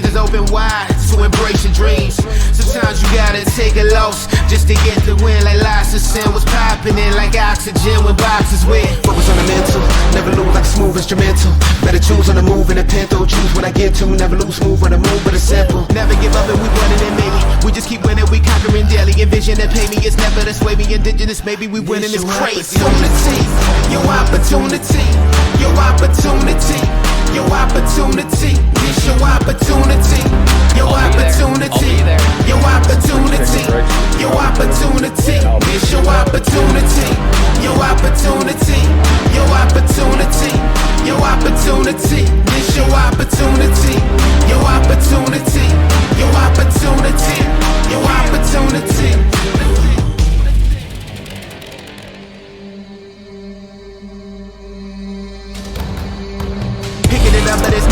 hands is open wide to embrace your dreams. Sometimes you gotta take a loss just to get the win. Like lots of sin was popping in like oxygen when boxes wet. Focus on the mental, never lose like a smooth instrumental. Better choose on the move in a pinto. Choose what I get to, never lose smooth on the move, but it's simple. Never give up and we running it maybe. We just keep winning, we conquering daily. Envision that pay me, it's never to sway me. Indigenous, maybe we winning this crazy. Your opportunity, your opportunity, your opportunity, it's your opportunity, your opportunity, your opportunity, your opportunity, it's your opportunity, your opportunity, your opportunity, your opportunity, it's your opportunity, your opportunity, your opportunity, your opportunity. Picking it up, but it's